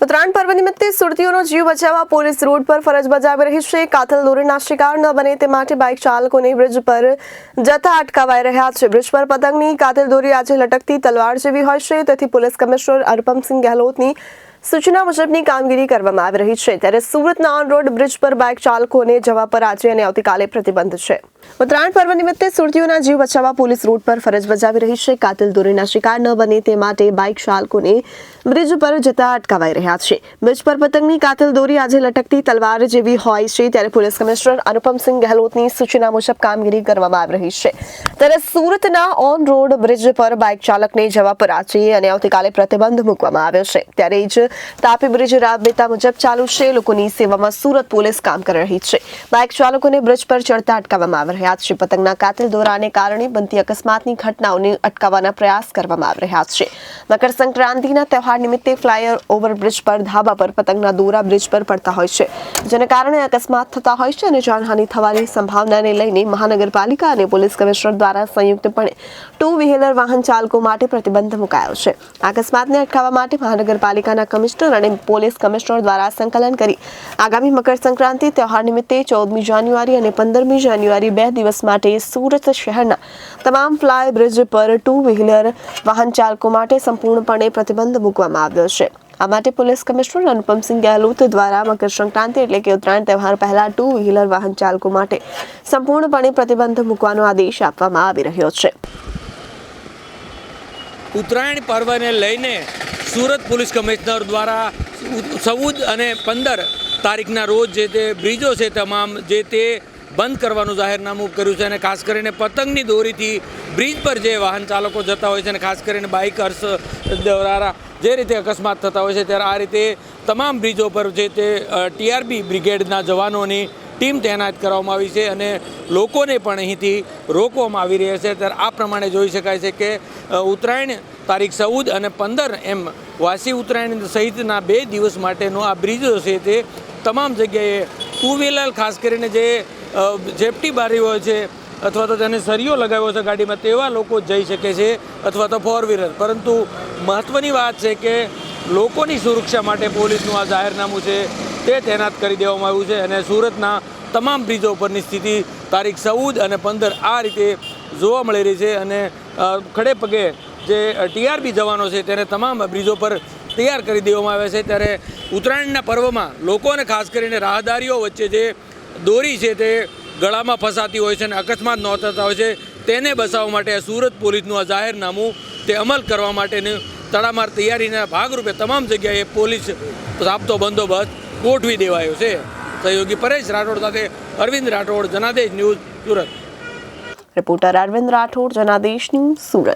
ઉત્તરાયણ પર્વ નિમિત્તે સુરતીઓનો જીવ બચાવવા પોલીસ રોડ પર ફરજ બજાવી રહી છે। કાતલ દોરીના શિકાર ન બને તે માટે બાઇક ચાલકોને બ્રિજ પર જતા અટકાવાઈ રહ્યા છે। બ્રિજ પર પતંગની કાતલ દોરી આજે લટકતી તલવાર જેવી હોય છે, તેથી પોલીસ કમિશનર અનુપમસિંહ ગહેલોતની સૂચના મુજબની કામગીરી કરવામાં આવી રહી છે। ત્યારે સુરતના ઓન રોડ બ્રિજ પર બાઇક ચાલકોને જવા પર આજે અને આવતીકાલે પ્રતિબંધ છે। ઉત્તરાયણ પર્વ નિમિત્તે સુરતીઓના જીવ બચાવવા પોલીસ રોડ પર ફરજ બજાવી રહી છે। કાતલ દોરીના શિકાર ન બને તે માટે બાઇક ચાલકોને બ્રિજ પર જતા અટકાવાઈ રહ્યા છે। બ્રિજ પર પતંગની કાતલ દોરી આજે લટકતી તલવાર જેવી હોય છે, ત્યારે પોલીસ કમિશનર અનુપમસિંહ ગહેલોતની સૂચના મુજબ કામગીરી કરવામાં આવી રહી છે। ત્યારે સુરતના ઓન રોડ બ્રિજ પર બાઇક ચાલકને જવા પર આજે અને આવતીકાલે પ્રતિબંધ મૂકવામાં આવ્યો છે। ત્યારે જ તાપી બ્રિજ રાબેતા મુજબ ચાલુ છે। લોકોની સેવામાં સુરત પોલીસ કામ કરી રહી છે। બાઇક ચાલકોને બ્રિજ પર ચડતા અટકાવવામાં આવી રહ્યા છે। પતંગના કાતલ દોરાને કારણે બનતી અકસ્માતની ઘટનાઓને અટકાવવાના પ્રયાસ કરવામાં આવી રહ્યા છે। મકર સંક્રાંતિના તહેવાર નિમિત્તે ફ્લાયર ઓવર બ્રિજ પર ધાબા પર પતંગના દોરા બ્રિજ પર પડતા હોય છે, જેને કારણે અકસ્માત થતા હોય છે અને જાનહાનિ થવાની સંભાવનાને લઈને મહાનગરપાલિકા અને પોલીસ કમિશનર દ્વારા સંયુક્તપણે ટુ વ્હીલર વાહન ચાલકો માટે પ્રતિબંધ મુકાયો છે। અકસ્માતને અટકાવવા માટે મહાનગરપાલિકાના કમિશનર અને પોલીસ કમિશનર દ્વારા સંકલન કરી આગામી મકર સંક્રાંતિ તહેવાર નિમિત્તે 14મી જાન્યુઆરી અને 15મી જાન્યુઆરી 2 દિવસ માટે સુરત શહેરના તમામ ફ્લાય બ્રિજ પર ટુ વ્હીલર વાહન ચાલકો માટે સંપૂર્ણપણે પ્રતિબંધ મૂકવામાં આવ્યો છે। આ માટે પોલીસ કમિશનર અનુપમસિંહ ગહેલોત દ્વારા મકર સંક્રાંતિ એટલે કે ઉત્તરાયણ તહેવાર પહેલા ટુ વ્હીલર વાહન ચાલકો માટે સંપૂર્ણપણે પ્રતિબંધ મૂકવાનો આદેશ આપવામાં આવી રહ્યો છે। ઉત્તરાયણ પર્વને લઈને સુરત પોલીસ કમિશનર દ્વારા 14 અને 15 તારીખના રોજ જે તે બ્રિજો છે તમામ જે તે બંધ કરવાનું જાહેરનામું કર્યું છે અને ખાસ કરીને પતંગની દોરીથી બ્રિજ પર જે વાહન ચાલકો જતા હોય છે અને ખાસ કરીને બાઇકર્સ દ્વારા જે રીતે અકસ્માત થતા હોય છે, ત્યારે આ રીતે તમામ બ્રિજો પર જે તે ટીઆરબી બ્રિગેડના જવાનોની ટીમ તૈનાત કરવામાં આવી છે અને લોકોને પણ અહીંથી રોકવામાં આવી રહ્યા છે। ત્યારે આ પ્રમાણે જોઈ શકાય છે કે ઉત્તરાયણ તારીખ 14 અને 15 એમ વાસી ઉત્તરાયણ સહિતના 2 દિવસ માટેનો આ બ્રિજો છે તે તમામ જગ્યાએ ટુ વ્હીલર ખાસ કરીને જે સેફ્ટી બારી હોય છે અથવા તો તેને સરિયો લગાવ્યો છે ગાડીમાં, તેવા લોકો જઈ શકે છે અથવા તો ફોર વ્હીલર। પરંતુ મહત્ત્વની વાત છે કે લોકોની સુરક્ષા માટે પોલીસનું આ જાહેરનામું છે તે તૈનાત કરી દેવામાં આવ્યું છે અને સુરતના તમામ બ્રિજો પરની સ્થિતિ તારીખ 14 અને 15 આ રીતે જોવા મળી રહી છે અને ખડે પગે જે ટીઆરબી જવાનો છે તેને તમામ બ્રિજો પર તૈયાર કરી દેવામાં આવે છે। ત્યારે ઉત્તરાયણના પર્વમાં લોકોને ખાસ કરીને રાહદારીઓ વચ્ચે જે દોરી છે તે ગળામાં ફસાતી હોય છે અને અકસ્માત નોંધાતા હોય છે, તેને બચાવવા માટે સુરત પોલીસનું આ જાહેરનામું તે અમલ કરવા માટેની તડામાર તૈયારીના ભાગરૂપે તમામ જગ્યાએ પોલીસ રાબતો બંદોબસ્ત ગોઠવી દેવાયો છે। સહયોગી પરેશ રાઠોડ સાથે Arvind Rathod, Janadesh news, Surat. Reporter Arvind Rathod, Janadesh news, Surat.